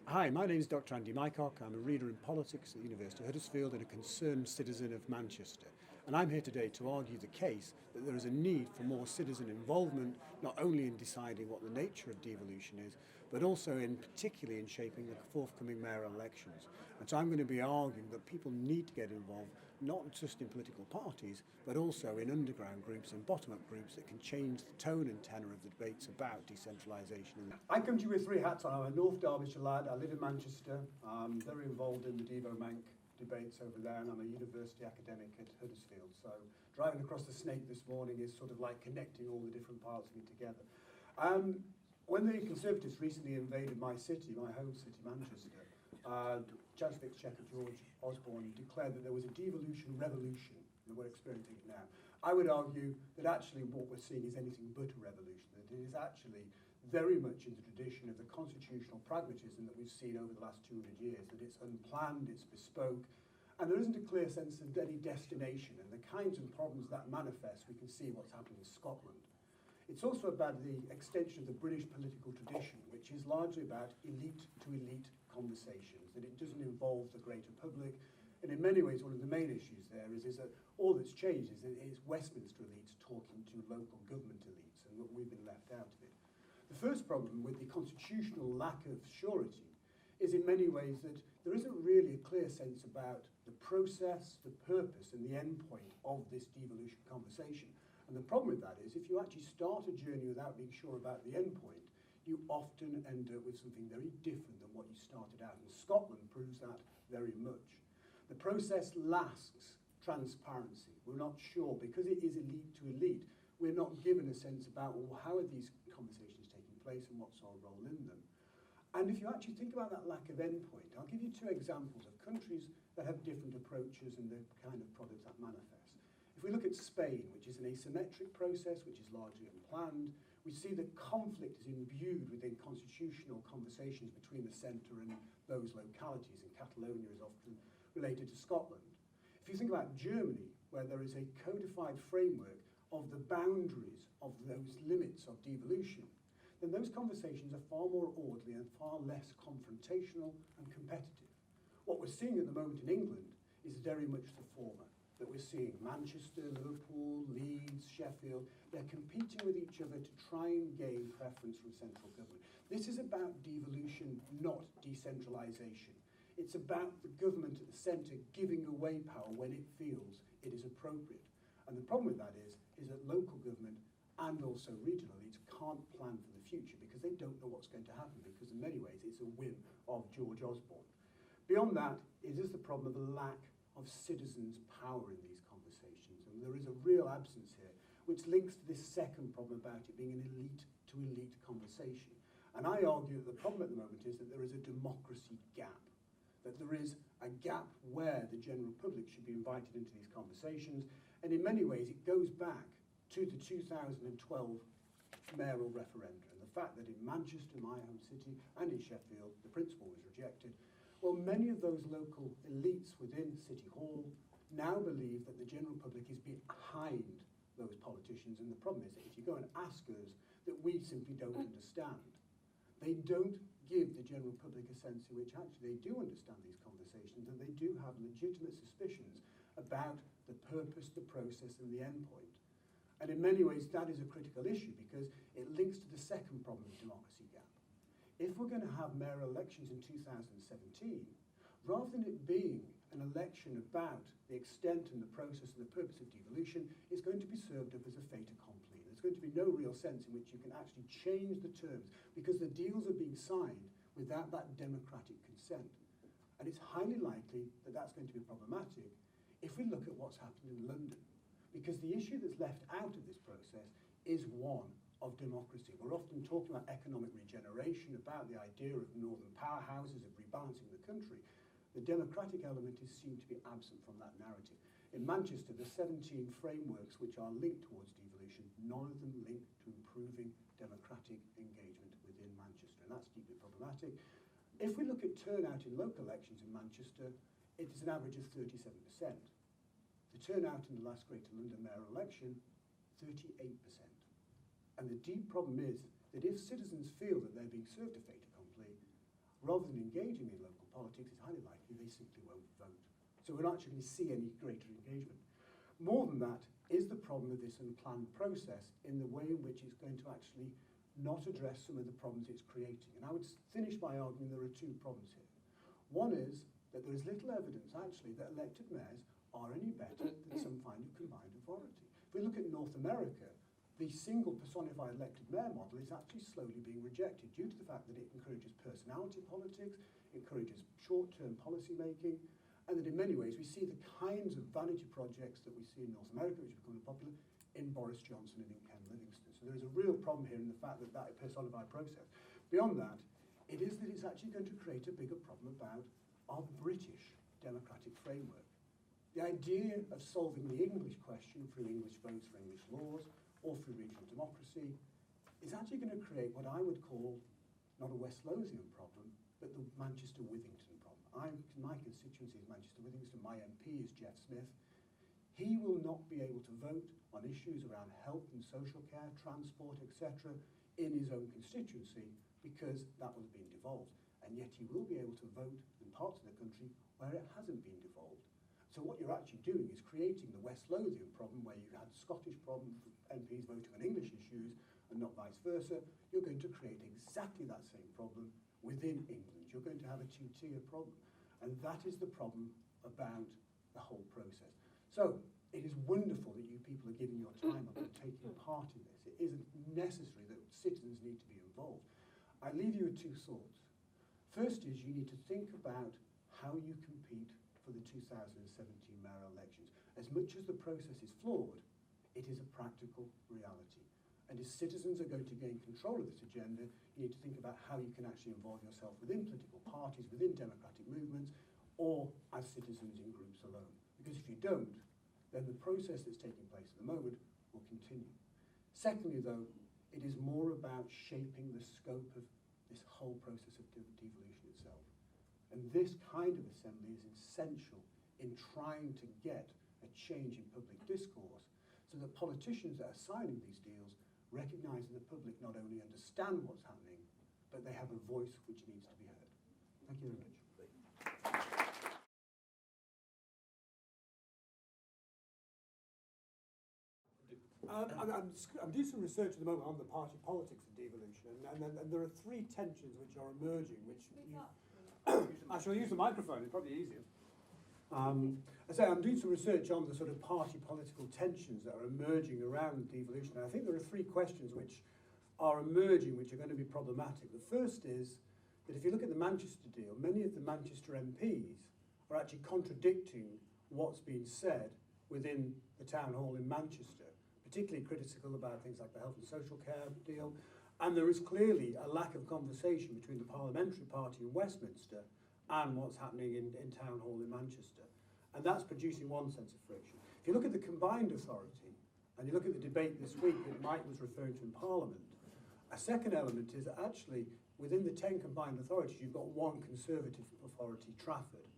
Hi, my name is Dr. Andy Mycock. I'm a reader in politics at the University of Huddersfield and a concerned citizen of Manchester. And I'm here today to argue the case that there is a need for more citizen involvement, not only in deciding what the nature of devolution is, but also particularly in shaping the forthcoming mayoral elections. And so I'm going to be arguing that people need to get involved, not just in political parties, but also in underground groups and bottom-up groups that can change the tone and tenor of the debates about decentralisation. I come to you with three hats on. I'm a North Derbyshire lad. I live in Manchester. I'm very involved in the Devo-Manc debates over there, and I'm a university academic at Huddersfield. So driving across the Snake this morning is sort of like connecting all the different parts of me together. When the Conservatives recently invaded my city, my home city, Manchester, Chancellor of Exchequer George Osborne declared that there was a devolution revolution, and we're experiencing it now. I would argue that actually what we're seeing is anything but a revolution, that it is actually very much in the tradition of the constitutional pragmatism that we've seen over the last 200 years, that it's unplanned, it's bespoke, and there isn't a clear sense of any destination, and the kinds of problems that manifest, we can see what's happening in Scotland. It's also about the extension of the British political tradition, which is largely about elite-to-elite conversations, that it doesn't involve the greater public. And in many ways, one of the main issues there is that all that's changed is that it's Westminster elites talking to local government elites, and we've been left out of it. The first problem with the constitutional lack of surety is in many ways that there isn't really a clear sense about the process, the purpose, and the end point of this devolution conversation. And the problem with that is if you actually start a journey without being sure about the end point, you often end up with something very different than what you started out. And Scotland proves that very much. The process lacks transparency. We're not sure, because it is elite to elite, we're not given a sense about, well, how are these conversations taking place and what's our role in them. And if you actually think about that lack of endpoint, I'll give you two examples of countries that have different approaches and the kind of products that manifest. If we look at Spain, which is an asymmetric process, which is largely unplanned, we see that conflict is imbued within constitutional conversations between the centre and those localities, and Catalonia is often related to Scotland. If you think about Germany, where there is a codified framework of the boundaries of those limits of devolution, then those conversations are far more orderly and far less confrontational and competitive. What we're seeing at the moment in England is very much the former, that we're seeing Manchester, Liverpool, Leeds, Sheffield, they're competing with each other to try and gain preference from central government. This is about devolution, not decentralisation. It's about the government at the centre giving away power when it feels it is appropriate. And the problem with that is that local government and also regional elites can't plan for the future because they don't know what's going to happen, because in many ways it's a whim of George Osborne. Beyond that, it is the problem of a lack of citizens' power in these conversations, and there is a real absence here, which links to this second problem about it being an elite-to-elite conversation. And I argue that the problem at the moment is that there is a democracy gap, that there is a gap where the general public should be invited into these conversations, and in many ways it goes back to the 2012 mayoral referendum, and the fact that in Manchester, my home city, and in Sheffield, the principle was rejected. Well, many of those local elites within City Hall now believe that the general public is behind those politicians, and the problem is that if you go and ask us, that we simply don't understand. They don't give the general public a sense in which actually they do understand these conversations, and they do have legitimate suspicions about the purpose, the process, and the end point. And in many ways, that is a critical issue because it links to the second problem of democracy gap. If we're going to have mayoral elections in 2017, rather than it being an election about the extent and the process and the purpose of devolution, it's going to be served up as a fait accompli. There's going to be no real sense in which you can actually change the terms because the deals are being signed without that democratic consent. And it's highly likely that that's going to be problematic if we look at what's happened in London. Because the issue that's left out of this process is one of democracy. We're often talking about economic regeneration, about the idea of northern powerhouses, of rebalancing the country. The democratic element is seen to be absent from that narrative. In Manchester, the 17 frameworks which are linked towards devolution, none of them link to improving democratic engagement within Manchester, and that's deeply problematic. If we look at turnout in local elections in Manchester, it is an average of 37%. The turnout in the last Greater London mayoral election, 38%. And the deep problem is that if citizens feel that they're being served a fait accompli, rather than engaging in local politics, it's highly likely they simply won't vote. So we're not actually going to see any greater engagement. More than that is the problem of this unplanned process in the way in which it's going to actually not address some of the problems it's creating. And I would finish by arguing there are two problems here. One is that there is little evidence actually that elected mayors are any better than some kind of combined authority. If we look at North America, the single personified elected mayor model is actually slowly being rejected due to the fact that it encourages personality politics, encourages short-term policy making, and that in many ways we see the kinds of vanity projects that we see in North America, which are becoming popular, in Boris Johnson and in Ken Livingstone. So there is a real problem here in the fact that that personified process. Beyond that, it is that it's actually going to create a bigger problem about our British democratic framework. The idea of solving the English question through English votes for English laws or through regional democracy is actually going to create what I would call not a West Lothian problem, but the Manchester-Withington problem. My constituency is Manchester-Withington. My MP is Jeff Smith. He will not be able to vote on issues around health and social care, transport, etc. in his own constituency because that will have been devolved. And yet he will be able to vote in parts of the country where it hasn't been devolved. So what you're actually doing is creating the West Lothian problem where you had Scottish problem for MPs voting on English issues and not vice versa. You're going to create exactly that same problem within England. You're going to have a two-tier problem. And that is the problem about the whole process. So it is wonderful that you people are giving your time up and taking part in this. It isn't necessary that citizens need to be involved. I leave you with two thoughts. First is you need to think about how you compete for the 2017 mayoral elections. As much as the process is flawed, it is a practical reality. And as citizens are going to gain control of this agenda, you need to think about how you can actually involve yourself within political parties, within democratic movements, or as citizens in groups alone. Because if you don't, then the process that's taking place at the moment will continue. Secondly, though, it is more about shaping the scope of this whole process of devolution itself. And this kind of assembly is essential in trying to get a change in public discourse so that politicians that are signing these deals recognise that the public not only understand what's happening, but they have a voice which needs to be heard. Thank you very much. I'm doing some research at the moment on the party politics of devolution, and there are three tensions which are emerging, which I shall use the microphone, it's probably easier. I say I'm doing some research on the sort of party political tensions that are emerging around devolution. And I think there are three questions which are emerging which are going to be problematic. The first is that if you look at the Manchester deal, many of the Manchester MPs are actually contradicting what's been said within the town hall in Manchester, particularly critical about things like the health and social care deal. And there is clearly a lack of conversation between the parliamentary party in Westminster and what's happening in Town Hall in Manchester. And that's producing one sense of friction. If you look at the combined authority, and you look at the debate this week that Mike was referring to in Parliament, a second element is that actually within the 10 combined authorities, you've got one Conservative authority, Trafford.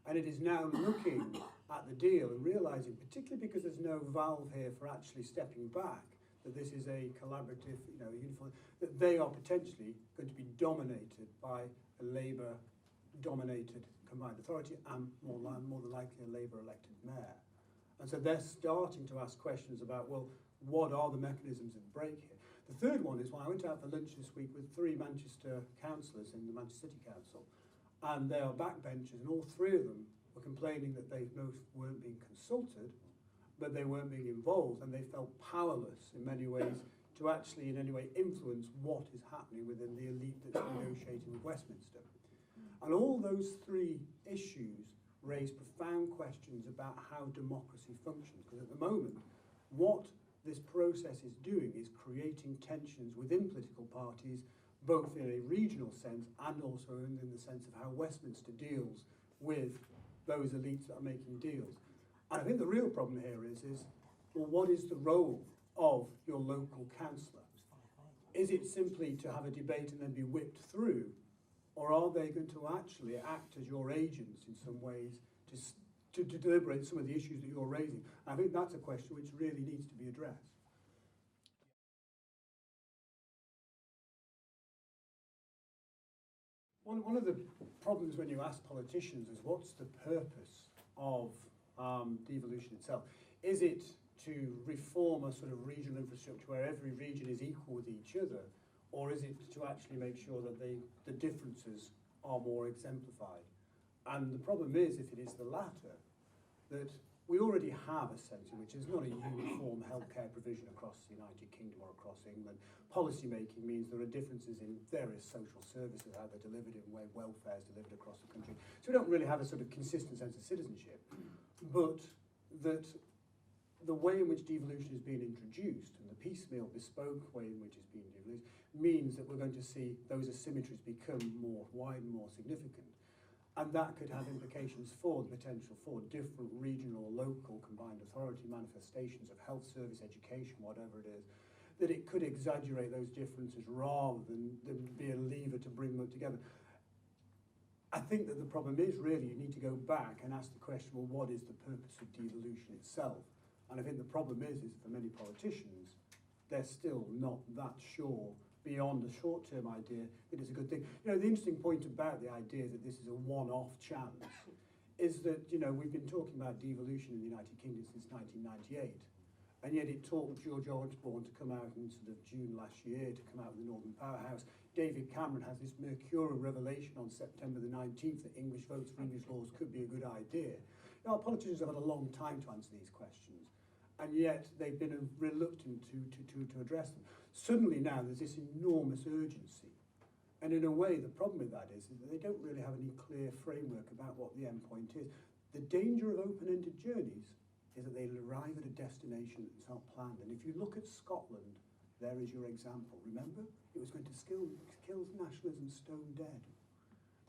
And it is now looking at the deal and realising, particularly because there's no valve here for actually stepping back, that this is a collaborative, uniform, that they are potentially going to be dominated by a Labour-dominated combined authority and more than likely a Labour-elected mayor. And so they're starting to ask questions about, well, what are the mechanisms of break here? The third one is, I went out for lunch this week with 3 Manchester councillors in the Manchester City Council, and they are backbenchers, and all 3 of them were complaining that they both weren't being consulted, but they weren't being involved, and they felt powerless in many ways to actually in any way influence what is happening within the elite that's negotiating with Westminster. And all those 3 issues raise profound questions about how democracy functions, because at the moment, what this process is doing is creating tensions within political parties, both in a regional sense and also in the sense of how Westminster deals with those elites that are making deals. And I think the real problem here is well, what is the role of your local councillor? Is it simply to have a debate and then be whipped through, or are they going to actually act as your agents in some ways to deliberate some of the issues that you're raising? I think that's a question which really needs to be addressed. One of the problems when you ask politicians is what's the purpose of devolution itself? Is it to reform a sort of regional infrastructure where every region is equal with each other, or is it to actually make sure that the differences are more exemplified? And the problem is, if it is the latter, that we already have a centre which is not a uniform healthcare provision across the United Kingdom or across England. Policy making means there are differences in various social services, how they're delivered and where welfare is delivered across the country. So we don't really have a sort of consistent sense of citizenship. But that the way in which devolution is being introduced and the piecemeal, bespoke way in which it's being devoluted means that we're going to see those asymmetries become more wide and more significant. And that could have implications for the potential for different regional, local, combined authority manifestations of health service, education, whatever it is, that it could exaggerate those differences rather than be a lever to bring them together. I think that the problem is really you need to go back and ask the question, well, what is the purpose of devolution itself? And I think the problem is for many politicians, they're still not that sure beyond a short-term idea that it's a good thing. You know, the interesting point about the idea that this is a one-off chance is that, you know, we've been talking about devolution in the United Kingdom since 1998, and yet it took George Osborne to come out in sort of June last year, to come out with the Northern Powerhouse. David Cameron has this mercurial revelation on September the 19th that English votes for English laws could be a good idea. Now, politicians have had a long time to answer these questions, and yet they've been reluctant to address them. Suddenly now there's this enormous urgency. And in a way, the problem with that is that they don't really have any clear framework about what the end point is. The danger of open-ended journeys is that they'll arrive at a destination that's not planned. And if you look at Scotland, there is your example. Remember? It was going to kill nationalism stone dead.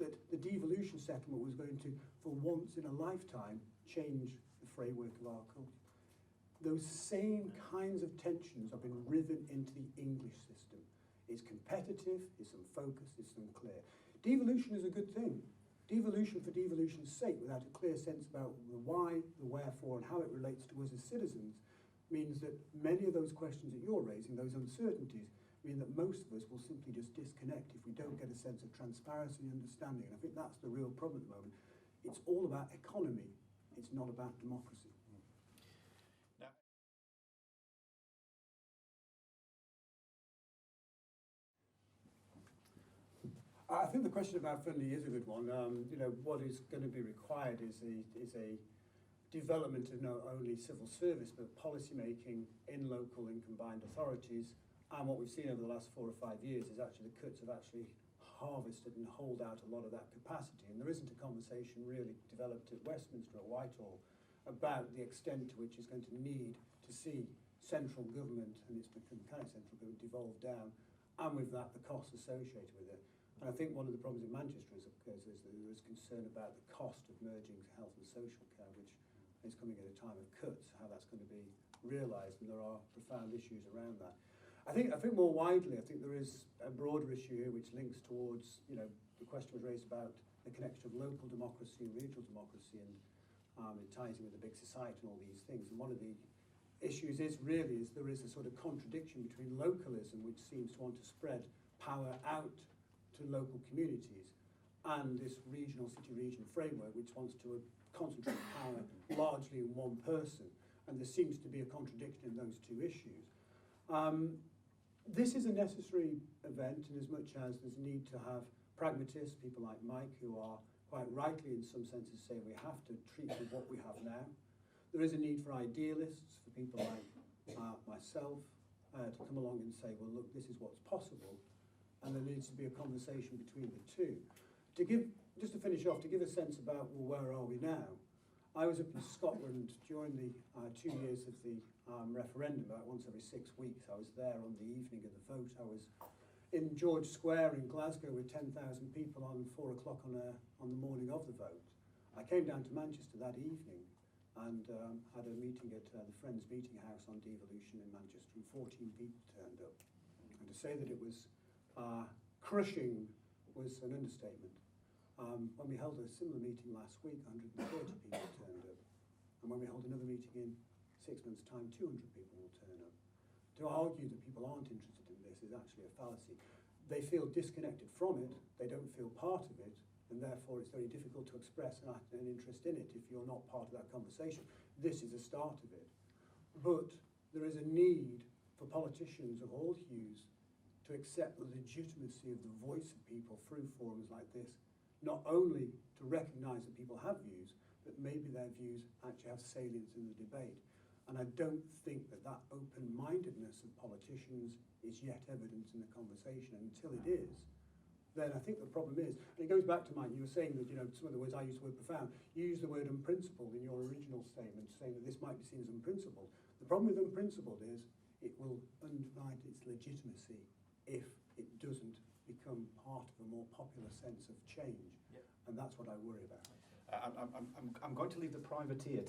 That the devolution settlement was going to, for once in a lifetime, change the framework of our culture. Those same kinds of tensions have been riven into the English system. It's competitive, it's unfocused, it's unclear. Devolution is a good thing. Devolution for devolution's sake, without a clear sense about the why, the wherefore, and how it relates to us as citizens, means that many of those questions that you're raising, those uncertainties, mean that most of us will simply just disconnect if we don't get a sense of transparency and understanding. And I think that's the real problem at the moment. It's all about economy, it's not about democracy. I think the question about funding is a good one. You know, what is going to be required is a development of not only civil service but policy making in local and combined authorities. And what we've seen over the last 4 or 5 years is actually the cuts have actually harvested and hold out a lot of that capacity. And there isn't a conversation really developed at Westminster or Whitehall about the extent to which it's going to need to see central government, and it's become kind of central government, devolve down, and with that the costs associated with it. And I think one of the problems in Manchester is, of course, is that there is concern about the cost of merging health and social care, which is coming at a time of cuts, how that's going to be realised, and there are profound issues around that. I think more widely, I think there is a broader issue here which links towards, you know, the question was raised about the connection of local democracy and regional democracy, and it ties in with the big society and all these things. And one of the issues is really there is a sort of contradiction between localism, which seems to want to spread power out to local communities, and this regional city-region framework which wants to concentrate power largely in one person, and there seems to be a contradiction in those two issues. This is a necessary event in as much as there's need to have pragmatists, people like Mike, who are quite rightly in some senses saying we have to treat with what we have now. There is a need for idealists, for people like myself, to come along and say, well, look, this is what's possible. And there needs to be a conversation between the two. Just to finish off, to give a sense about, well, where are we now? I was up in Scotland during the 2 years of the referendum, about once every 6 weeks. I was there on the evening of the vote. I was in George Square in Glasgow with 10,000 people on 4 o'clock on the morning of the vote. I came down to Manchester that evening and had a meeting at the Friends Meeting House on devolution in Manchester, and 14 people turned up. And to say that it was crushing was an understatement. When we held a similar meeting last week, 130 people turned up. And when we hold another meeting in 6 months' time, 200 people will turn up. To argue that people aren't interested in this is actually a fallacy. they feel disconnected from it, they don't feel part of it, and therefore it's very difficult to express an interest in it if you're not part of that conversation. This is a start of it. But there is a need for politicians of all hues to accept the legitimacy of the voice of people through forums like this, not only to recognise that people have views, but maybe their views actually have salience in the debate. And I don't think that that open-mindedness of politicians is yet evident in the conversation. And until it is, then I think the problem is, and it goes back to mine, you were saying that, you know, some of the words I used the word profound, you used the word unprincipled in your original statement, saying that this might be seen as unprincipled. The problem with unprincipled is it will undermine its legitimacy if it doesn't become part of a more popular sense of change. Yep. And that's what I worry about. I'm going to leave the privateer to